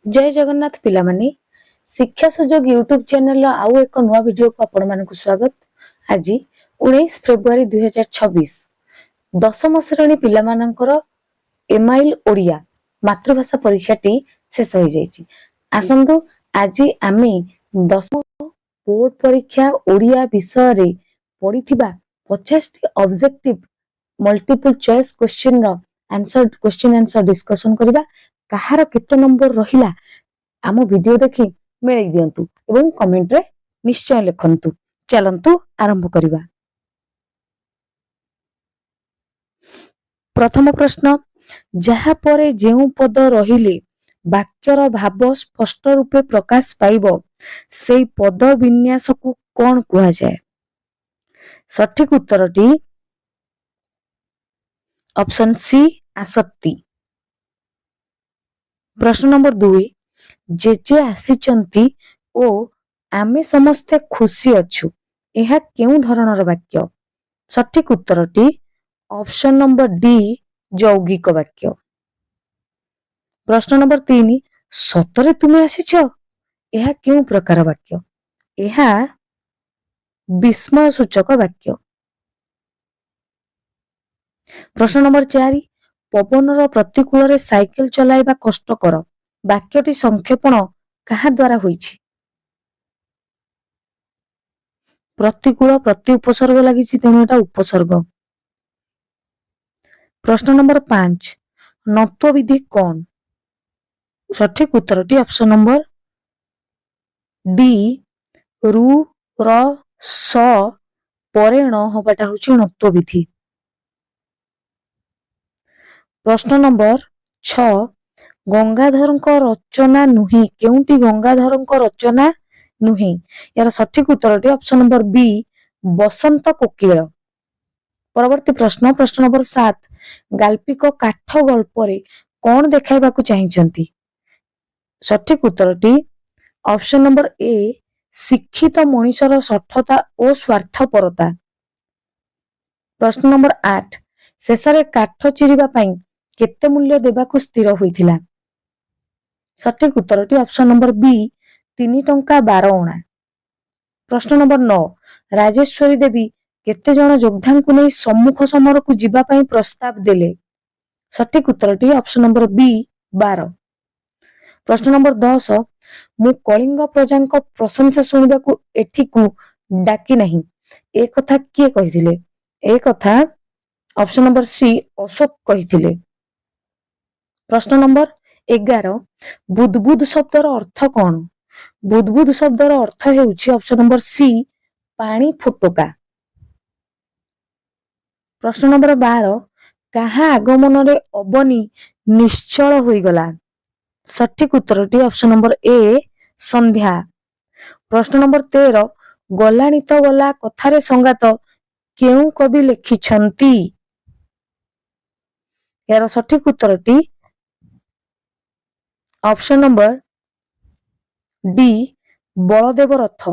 जय जगन्नाथ पिलामानी शिक्षा सुजोग YouTube channel आउ एक नुआ वीडियो को आपण मानकु स्वागत। आज 19 फेब्रुआरी 2026 दशम श्रेणी पिलामानंकर एमआईएल ओडिया मातृभाषा परीक्षाटी शेष हो जाइछि। आसंतु आज आमे दशम बोर्ड परीक्षा ओडिया विषय रे पढ़िथिबा 50 टी ऑब्जेक्टिव मल्टीपल चॉइस क्वेश्चन रो क्वेश्चन आंसर डिस्कशन करिबा। कहार केते नंबर रहिला आम वीडियो देखि मेळै दियंतु एवं कमेंट रे निश्चय लिखंतु। चलंतु आरंभ करिबा। प्रथम प्रश्न, जहा परे जेउ पद रहिले वाक्यर भाव स्पष्ट रूपे प्रकाश पाइबो सेई पद विन्यास को कोन कुहा जाय? सठिक उत्तरटी ऑप्शन सी आसक्ति। प्रश्न नंबर 2, जेजे आसीचंती ओ आमे समस्ते खुशी अछु एहा केउ धरणर वाक्य? सठिक उत्तरटी ऑप्शन नंबर डी यौगिक वाक्य। प्रश्न नंबर 3, सतरे तुमे आसीछ एहा केउ प्रकार वाक्य? एहा विस्मय सूचक वाक्य। प्रश्न नंबर 4, पवनर प्रतिकूल रे साइकेल चलाइबा कष्टकर वाक्यटी संक्षेपण कहा द्वारा होईछि? प्रतिकूल प्रति उपसर्ग लागिछि तेणु एटा उपसर्ग। प्रश्न नंबर 5, नत्व विधि कौन? सठिक उत्तरटी ऑप्शन नंबर डी रु र स परे न होबाटा होछि नत्व विधि। प्रश्न नंबर 6, गंगाधरଙ୍କ रचना नुहे केउंटी गंगाधरଙ୍କ रचना नुहे? यार सठिक उत्तरटी ऑप्शन नंबर बी बसंत कोकिल। परवर्ती प्रश्न नंबर 7, गाल्पिक काठ गल्प रे कोन देखाइबाकू चाहिचंती? सठिक उत्तरटी ऑप्शन नंबर ए शिक्षित मनीषर सठता और स्वार्थपरता। प्रश्न नंबर 8, शेषरे काठ चिरिबा पई केते मूल्य देबाकू स्थिर होइथिला? सठिक उत्तरटी ऑप्शन नंबर बी 3 टंका 12 अणा। प्रश्न नंबर 9, राजेश्वरी देवी केते जण योद्धांकु नै सम्मुख समर को जिबा पई प्रस्ताव देले? सठिक उत्तरटी ऑप्शन नंबर बी 12। प्रश्न नंबर 10, मु कलिंग प्रजांक प्रशंसा सुनिबाकू एठिकू डाकी नहीं ए कथा किए कहिथिले? ए कथा ऑप्शन नंबर सी अशोक कहिथिले। प्रश्न नंबर 11, बुदबुद शब्दर अर्थ कौन? बुदबुद शब्दर अर्थ हेउछि ऑप्शन नंबर सी पानी फुटका। प्रश्न नंबर 12, कहा आगमन रे अबनी निश्चल होई गला? सठिक उत्तरटी ऑप्शन नंबर ए संध्या। प्रश्न नंबर 13, गलानी तो गला कथारे संगात केउ कवि लिखिछंती? यार सठिक उत्तरटी ऑप्शन नंबर डी बलदेव रथ,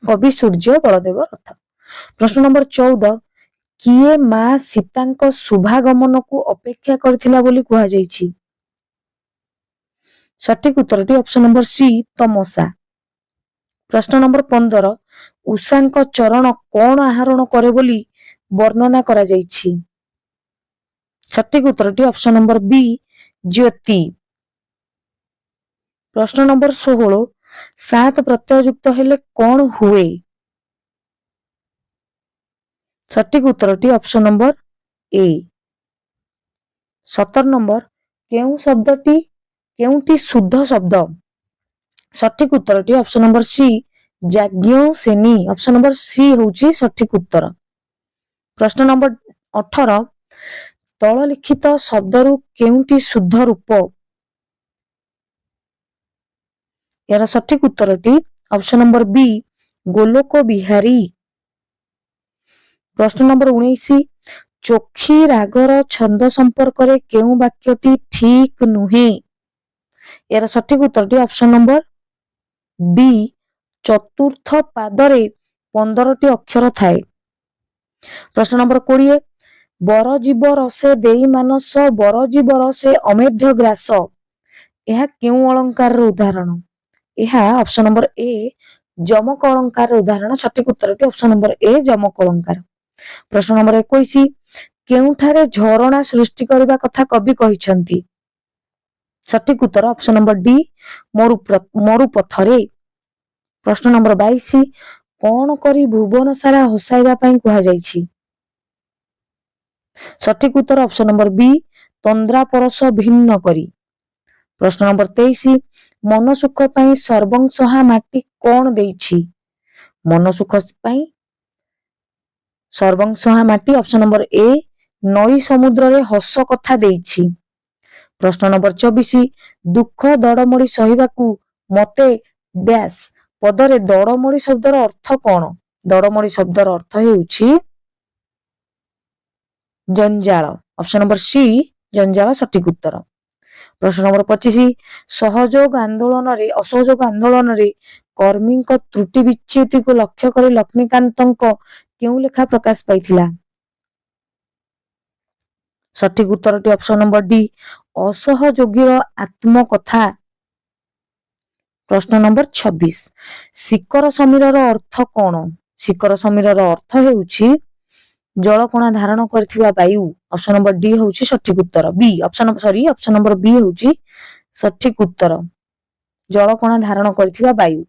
कवि सूर्य बलदेव रथ। प्रश्न नंबर 14, किए मां सीतांक शुभागमन को अपेक्षा करथिला बोली कुहा जाईछि? सठिक उत्तरटी ऑप्शन नंबर सी तमसा। प्रश्न नंबर 15, उषांक चरण कोन आहरण करे बोली वर्णना करा जाईछि? सठिक उत्तरटी ऑप्शन नंबर बी ज्योति। प्रश्न नंबर 16, 7 प्रत्यय युक्त हेले कोन हुए? सठिक उत्तरटी ऑप्शन नंबर ए। 17 नंबर, केउ शब्दटी केउटी शुद्ध शब्द? सठिक उत्तरटी option number C Yajnaseni, option number C होउची सठिक उत्तर। प्रश्न नंबर 18, तल लिखित शब्दरु केउटी शुद्ध रूप? यार सठिक उत्तरटी option number B Golok Bihari. प्रश्न नंबर 19, चोखी रागर छंद संपर्क रे केउ वाक्यटी ठीक नुहे? यार सठिक उत्तरटी ऑप्शन नंबर डी चतुर्थ पादरे 15टी अक्षर थाए। प्रश्न नंबर 20, बर जीव रसे देई मानस बर जीव रसे अमेध्य ग्रास ଏହା କେଉଁ ଅଳଙ୍କାରର ଉଦାହରଣ? ଏହା ଅପସନ ନମ୍ବର ଏ ଯମକ ଅଳଙ୍କାରର ଉଦାହରଣ। ସଠିକ ଉତ୍ତରଟି ଅପସନ ନମ୍ବର ଏ ଯମକ ଅଳଙ୍କାର। ପ୍ରଶ୍ନ ନମ୍ବର 21 କେଉଁଠାରେ ଝରଣା ସୃଷ୍ଟି କରିବା କଥା କବି କହିଛନ୍ତି? ସଠିକ ଉତ୍ତର ଅପସନ ନମ୍ବର ଡି ମରୁପଥରେ। ପ୍ରଶ୍ନ ନମ୍ବର 22 କଣ କରି ଭୁବନ ସାରା ହସାଇବା ପାଇଁ କୁହାଯାଇଛି? ସଠିକ ଉତ୍ତର ଅପସନ ନମ୍ବର ବି ତନ୍ଦ୍ରା ପରଶ ଭିନ୍ନ କରି। ପ୍ରଶ୍ନ ନମ୍ବର 23 ମନସୁଖ ପାଇଁ ସର୍ବଂସହା ମାଟି କଣ ଦେଇଛି? ମନସୁଖ ପାଇଁ ସର୍ବଂସହା ମାଟି ଅପସନ ନମ୍ବର ଏ ନଈ ସମୁଦ୍ରରେ ହସ କଥା ଦେଇଛି। ପ୍ରଶ୍ନ ନମ୍ବର 24 ଦୁଃଖ ଦଡ଼ମଡ଼ି ସହିବାକୁ ମତେ ଡ୍ୟାଶ ପଦରେ ଦଡ଼ମଡ଼ି ଶବ୍ଦର ଅର୍ଥ କଣ? ଦଡ଼ମଡ଼ି ଶବ୍ଦର ଅର୍ଥ ହେଉଛି ଜଞ୍ଜାଳ। ଅପସନ ନମ୍ବର ସି ଜଞ୍ଜାଳ ସଠିକ ଉତ୍ତର। ପ୍ରଶ୍ନ ନମ୍ବର 25 ଅସହଯୋଗ ଆନ୍ଦୋଳନରେ କର୍ମୀଙ୍କ ତ୍ରୁଟି ବିଚ୍ୟୁତିକୁ ଲକ୍ଷ୍ୟ କରି ଲକ୍ଷ୍ମୀକାନ୍ତଙ୍କ କେଉଁ ଲେଖା ପ୍ରକାଶ ପାଇଥିଲା? ସଠିକ ଉତ୍ତରଟି ଅପସନ ନମ୍ବର ଡି ଅସହଯୋଗୀର ଆତ୍ମକଥା। ପ୍ରଶ୍ନ ନମ୍ବର 26 ଶିକର ସମୀରର ଅର୍ଥ କଣ? ଶିକର ସମୀରର ଅର୍ଥ ହେଉଛି ଜଳକଣା ଧାରଣ କରିଥିବା ବାୟୁ। ଅପସନ ନମ୍ବର ଡି ହେଉଛି ସଠିକ ଉତ୍ତର। ଅପସନ ନମ୍ବର ବି ହେଉଛି ସଠିକ ଉତ୍ତର ଜଳକଣା ଧାରଣ କରିଥିବା ବାୟୁ।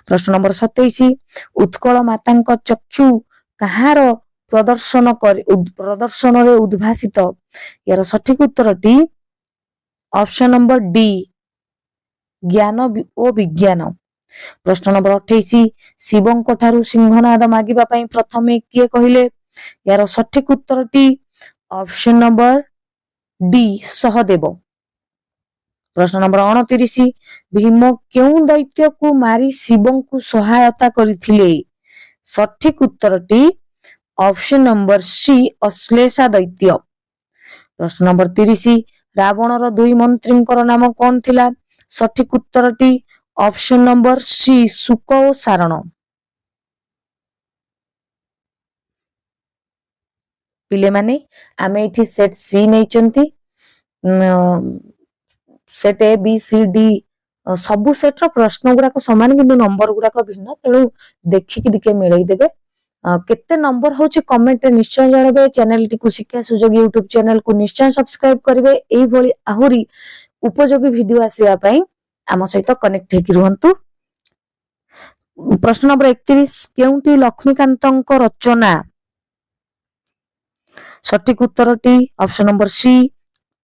ପ୍ରଶ୍ନ ନମ୍ବର 27 ଉତ୍କଳ ମାତାଙ୍କ ଚକ୍ଷୁ କାହାର ପ୍ରଦର୍ଶନରେ ଉଦ୍ଭାସିତ? ଏହାର ସଠିକ ଉତ୍ତରଟି ଅପସନ ନମ୍ବର ଡି ଜ୍ଞାନ ଓ ବିଜ୍ଞାନ। ପ୍ରଶ୍ନ ନମ୍ବର 28 ଶିବଙ୍କ ଠାରୁ ସିଂହନାଦ ମାଗିବା ପାଇଁ ପ୍ରଥମେ କିଏ କହିଲେ? ଏହାର ସଠିକ ଉତ୍ତରଟି ଅପସନ ନମ୍ବର ଡି ସହଦେବ। ପ୍ରଶ୍ନ ନମ୍ବର 29 ଭୀମ କେଉଁ ଦୈତ୍ୟକୁ ମାରି ଶିବଙ୍କୁ ସହାୟତା କରିଥିଲେ? ସଠିକ ଉତ୍ତରଟି ଅପସନ ନମ୍ବର ସି ଅଶ୍ଳେଷା ଦୈତ୍ୟ। ପ୍ରଶ୍ନ ନମ୍ବର 30 ରାବଣର ଦୁଇ ମନ୍ତ୍ରୀଙ୍କର ନାମ କଣ ଥିଲା? ସଠିକ ଉତ୍ତରଟି ଅପସନ ନମ୍ବର ସି ଶୁକ ଓ ସାରଣ। ପିଲେମାନେ ଆମେ ଏଠି ସେଟ ସି ନେଇଛନ୍ତି। ସେଟ ଏ ବି ସି ଡି ସବୁ ସେଟ ର ପ୍ରଶ୍ନ ଗୁଡାକ ସମାନ କିନ୍ତୁ ନମ୍ବର ଗୁଡାକ ଭିନ୍ନ, ତେଣୁ ଦେଖିକି ଟିକେ ମିଳେଇ ଦେବେ। କେତେ ନମ୍ବର ହଉଛି କମେଣ୍ଟରେ ନିଶ୍ଚୟ ଜଣାଇବେ। ଚ୍ୟାନେଲଟିକୁ ଶିକ୍ଷା ସୁଯୋଗ ୟୁଟ୍ୟୁବ ଚ୍ୟାନେଲକୁ ନିଶ୍ଚୟ ସବସ୍କ୍ରାଇବ କରିବେ। ଏଇଭଳି ଆହୁରି ଉପଯୋଗୀ ଭିଡିଓ ଆସିବା ପାଇଁ ଆମ ସହିତ କନେକ୍ଟ ହେଇକି ରୁହନ୍ତୁ। ପ୍ରଶ୍ନ ନମ୍ବର 31 କେଉଁଟି ଲକ୍ଷ୍ମୀକାନ୍ତଙ୍କ ରଚନା? ସଠିକ ଉତ୍ତରଟି ଅପସନ ନମ୍ବର ସି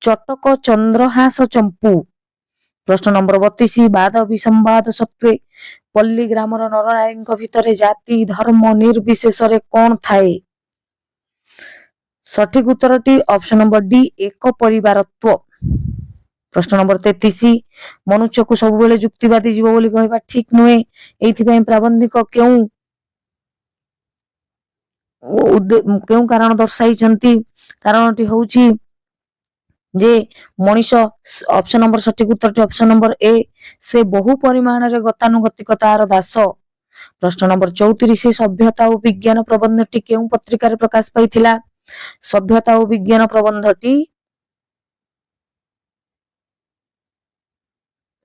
ଚଟକ ଚନ୍ଦ୍ରହାସ ଚମ୍ପୁ। ପ୍ରଶ୍ନ ନମ୍ବର 32 ବାଦ ବିସମ୍ବାଦ ସତ୍ତ୍ୱେ ପଲ୍ଲୀ ଗ୍ରାମର ନରନାରୀଙ୍କ ଭିତରେ ଜାତି ଧର୍ମ ନିର୍ବିଶେଷରେ କଣ ଥାଏ? ସଠିକ ଉତ୍ତରଟି ଅପସନ ନମ୍ବର ଡି ଏକ ପରିବାରତ୍ୱ। ପ୍ରଶ୍ନ ନମ୍ବର 33 ମନୁଷ୍ୟକୁ ସବୁବେଳେ ଯୁକ୍ତିବାଦୀ ଜୀବ ବୋଲି କହିବା ଠିକ ନୁହେଁ, ଏଇଥିପାଇଁ ପ୍ରାବନ୍ଧିକ କେଉଁ କାରଣ ଦର୍ଶାଇଛନ୍ତି? କାରଣଟି ହଉଛି ଯେ ମଣିଷ ଅପସନ ନମ୍ବର ସଠିକ ଉତ୍ତରଟି ଅପସନ ନମ୍ବର ଏ ସେ ବହୁ ପରିମାଣରେ ଗତାନୁଗତିକତାର ଦାସ। ପ୍ରଶ୍ନ ନମ୍ବର 34 ସଭ୍ୟତା ଓ ବିଜ୍ଞାନ ପ୍ରବନ୍ଧଟି କେଉଁ ପତ୍ରିକାରେ ପ୍ରକାଶ ପାଇଥିଲା? ସଭ୍ୟତା ଓ ବିଜ୍ଞାନ ପ୍ରବନ୍ଧଟି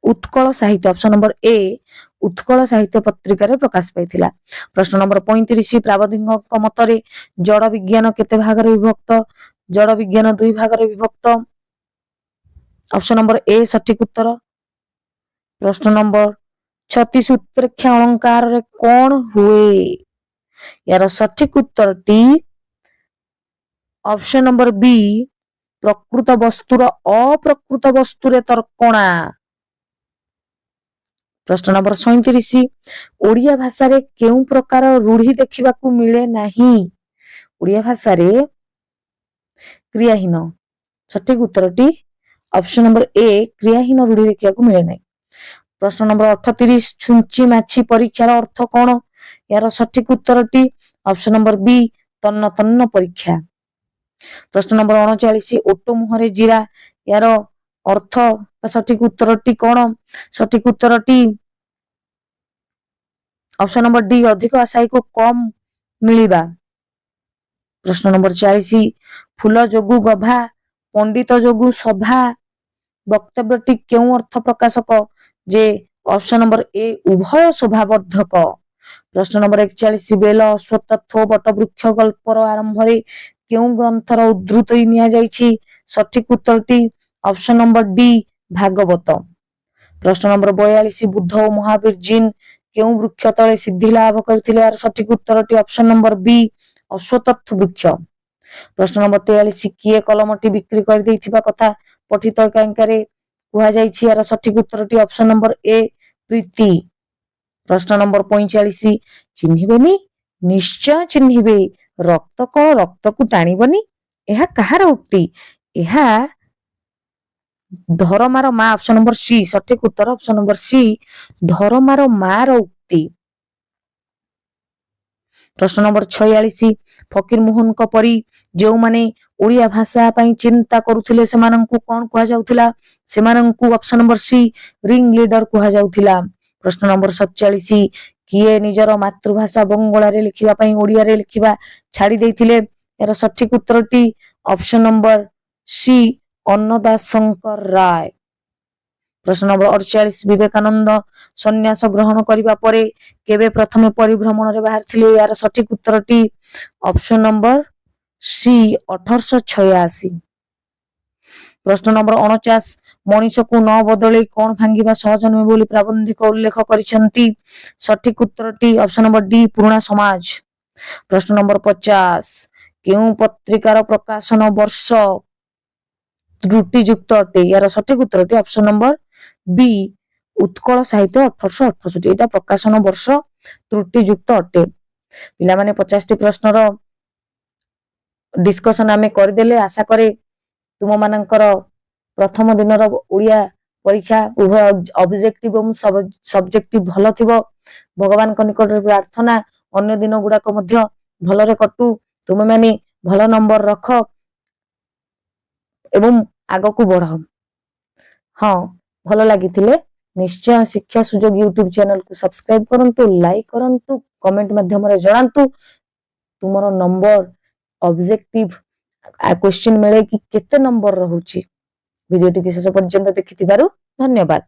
ଉତ୍କଳ ସାହିତ୍ୟ ଅପସନ ନମ୍ବର ଏ ଉତ୍କଳ ସାହିତ୍ୟ ପତ୍ରିକାରେ ପ୍ରକାଶ ପାଇଥିଲା। ପ୍ରଶ୍ନ ନମ୍ବର 35 ପ୍ରାବନ୍ଧିକଙ୍କ ମତରେ ଜଡ ବିଜ୍ଞାନ କେତେ ଭାଗରେ ବିଭକ୍ତ? ଜଡ ବିଜ୍ଞାନ 2 ଭାଗରେ ବିଭକ୍ତ। ଅପସନ ନମ୍ବର ଏ ସଠିକ ଉତ୍ତର। ପ୍ରଶ୍ନ ନମ୍ବର 36 ଉତ୍ପ୍ରେକ୍ଷା ଅଳଙ୍କାରରେ କଣ ହୁଏ? ଏହାର ସଠିକ ଉତ୍ତରଟି ଅପସନ ନମ୍ବର ବି ପ୍ରକୃତ ବସ୍ତୁର ଅପ୍ରକୃତ ବସ୍ତୁରେ ତର୍କଣା। ପ୍ରଶ୍ନ ନମ୍ବର 37 ଓଡ଼ିଆ ଭାଷାରେ କେଉଁ ପ୍ରକାର ରୂଢି ଦେଖିବାକୁ ମିଳେ ନାହିଁ? ଓଡ଼ିଆ ଭାଷାରେ କ୍ରିୟାହୀନ। ସଠିକ ଉତ୍ତରଟି ଅପସନ ନମ୍ବର ଏ କ୍ରିୟାହୀନ ରୂଢି ଦେଖିବାକୁ ମିଳେ ନାହିଁ। ପ୍ରଶ୍ନ ନମ୍ବର 38 ଛୁଞ୍ଚି ମାଛି ପରୀକ୍ଷାର ଅର୍ଥ କଣ? ଏହାର ସଠିକ ଉତ୍ତରଟି ଅପସନ ନମ୍ବର ବି ତନ୍ନ ତନ୍ନ ପରୀକ୍ଷା। ପ୍ରଶ୍ନ ନମ୍ବର 39 ଓଟ ମୁହଁରେ ଜିରା ଏହାର ଅର୍ଥ ସଠିକ ଉତ୍ତରଟି କଣ? ସଠିକ ଉତ୍ତରଟି ଅପସନ ନମ୍ବର ଡି ଅଧିକ ଆଶାୟୀକୁ କମ ମିଳିବା। ପ୍ରଶ୍ନ ନମ୍ବର 40 ଫୁଲ ଯୋଗୁ ଗଭା ପଣ୍ଡିତ ଯୋଗୁ ସଭା ବକ୍ତବ୍ୟଟି କେଉଁ ଅର୍ଥ ପ୍ରକାଶକ? ଯେ ଅପସନ ନମ୍ବର ଏ ଉଭୟ ଶୋଭାବର୍ଦ୍ଧକ। ପ୍ରଶ୍ନ ନମ୍ବର 41 ବେଲ ଅଶ୍ୱତ୍ଥ ବଟବୃକ୍ଷ ଗଳ୍ପର ଆରମ୍ଭରେ କେଉଁ ଗ୍ରନ୍ଥର ଉଦ୍ଧୃତି ନିଆଯାଇଛି? ସଠିକ ଉତ୍ତରଟି ଅପସନ ନମ୍ବର ଡି ଭାଗବତ। ପ୍ରଶ୍ନ ନମ୍ବର 42 ବୁଦ୍ଧ ଓ ମହାବୀର ଜିନ କେଉଁ ବୃକ୍ଷ ତଳେ ସିଦ୍ଧି ଲାଭ କରିଥିଲେ? ଏହାର ସଠିକ ଉତ୍ତରଟି ଅପସନ ନମ୍ବର ବି ଅଶ୍ୱତ୍ଥ ବୃକ୍ଷ। ପ୍ରଶ୍ନ ନମ୍ବର 43 କିଏ କଲମଟି ବିକ୍ରି କରିଦେଇଥିବା କଥା ପଠିତ ଏକାଙ୍କିକାରେ କୁହାଯାଇଛି? ଏହାର ସଠିକ ଉତ୍ତରଟି ଅପସନ ନମ୍ବର ଏ ପ୍ରୀତି। ପ୍ରଶ୍ନ ନମ୍ବର 45 ଚିହ୍ନିବେନି? ନିଶ୍ଚୟ ଚିହ୍ନିବେ, ରକ୍ତ କଣ ରକ୍ତକୁ ଟାଣିବନି? ଏହା କାହାର ଉକ୍ତି? ଏହା ଧରମାର ମା। ଅପସନ ନମ୍ବର ସି ସଠିକ ଉତ୍ତର ଅପସନ ନମ୍ବର ସି ଧରମାର ମାର ଉକ୍ତି। ପ୍ରଶ୍ନ ନମ୍ବର 46 ଫକୀର ମୋହନଙ୍କ ପରି ଯେଉଁମାନେ ଓଡ଼ିଆ ଭାଷା ପାଇଁ ଚିନ୍ତା କରୁଥିଲେ ସେମାନଙ୍କୁ କଣ କୁହାଯାଉଥିଲା? ସେମାନଙ୍କୁ option number C ring leader କୁହାଯାଉଥିଲା। ପ୍ରଶ୍ନ ନମ୍ବର 47 କିଏ ନିଜର ମାତୃଭାଷା ବଙ୍ଗଳାରେ ଲେଖିବା ପାଇଁ ଓଡ଼ିଆରେ ଲେଖିବା ଛାଡ଼ି ଦେଇଥିଲେ? ଏହାର ସଠିକ ଉତ୍ତରଟି ଅପସନ ନମ୍ବର ସି ଅନ୍ନଦାଶଙ୍କର ରାୟ। ପ୍ରଶ୍ନ ନମ୍ବର 48 ବିବେକାନନ୍ଦ ସନ୍ନ୍ୟାସ ଗ୍ରହଣ କରିବା ପରେ କେବେ ପ୍ରଥମେ ପରିଭ୍ରମଣରେ ବାହାରିଥିଲେ? ଏହାର ସଠିକ ଉତ୍ତରଟି ଅପସନ ନମ୍ବର ସି 1886। ପ୍ରଶ୍ନ ନମ୍ବର 49 ମଣିଷକୁ ନ ବଦଳେଇ କଣ ଭାଙ୍ଗିବା ସହଜ ନୁହେଁ ବୋଲି ପ୍ରାବନ୍ଧିକ ଉଲ୍ଲେଖ କରିଛନ୍ତି? ସଠିକ ଉତ୍ତରଟି ଅପସନ ନମ୍ବର ଡି ପୁରୁଣା ସମାଜ। ପ୍ରଶ୍ନ ନମ୍ବର 50 କେଉଁ ପତ୍ରିକାର ପ୍ରକାଶନ ବର୍ଷ ତ୍ରୁଟିଯୁକ୍ତ ଅଟେ? ଏହାର ସଠିକ ଉତ୍ତରଟି ଅପସନ ନମ୍ବର ବି ଉତ୍କଳ ସାହିତ୍ୟ 1868। ଏଇଟା ପ୍ରକାଶନ ବର୍ଷ ତ୍ରୁଟିଯୁକ୍ତ ଅଟେ। ପିଲାମାନେ 50ଟି ପ୍ରଶ୍ନର ଡିସ୍କସନ ଆମେ କରିଦେଲେ। ଆଶା କରେ ତୁମମାନଙ୍କର ପ୍ରଥମ ଦିନର ଓଡ଼ିଆ ପରୀକ୍ଷା ଉଭୟ ଅବଜେକ୍ଟିଭ ଏବଂ ସବଜେକ୍ଟିଭ ଭଲ ଥିବ। ଭଗବାନଙ୍କ ନିକଟରେ ପ୍ରାର୍ଥନା ଅନ୍ୟ ଦିନ ଗୁଡାକ ମଧ୍ୟ ଭଲରେ କଟୁ, ତୁମେମାନେ ଭଲ ନମ୍ବର ରଖ ଏବଂ ଆଗକୁ ବଢ। ହଁ, ଭଲ ଲାଗିଥିଲେ ନିଶ୍ଚୟ ଶିକ୍ଷା ସୁଯୋଗ ୟୁଟ୍ୟୁବ ଚ୍ୟାନେଲକୁ ସବସ୍କ୍ରାଇବ କରନ୍ତୁ, ଲାଇକ୍ କରନ୍ତୁ, କମେଣ୍ଟ ମାଧ୍ୟମରେ ଜଣାନ୍ତୁ ତୁମର ନମ୍ବର ଅବଜେକ୍ଟିଭ କ୍ୱେଶ୍ଚିନ୍ ମିଳେ କି କେତେ ନମ୍ବର ରହୁଛି। ଭିଡିଓଟିକୁ ଶେଷ ପର୍ଯ୍ୟନ୍ତ ଦେଖିଥିବାରୁ ଧନ୍ୟବାଦ।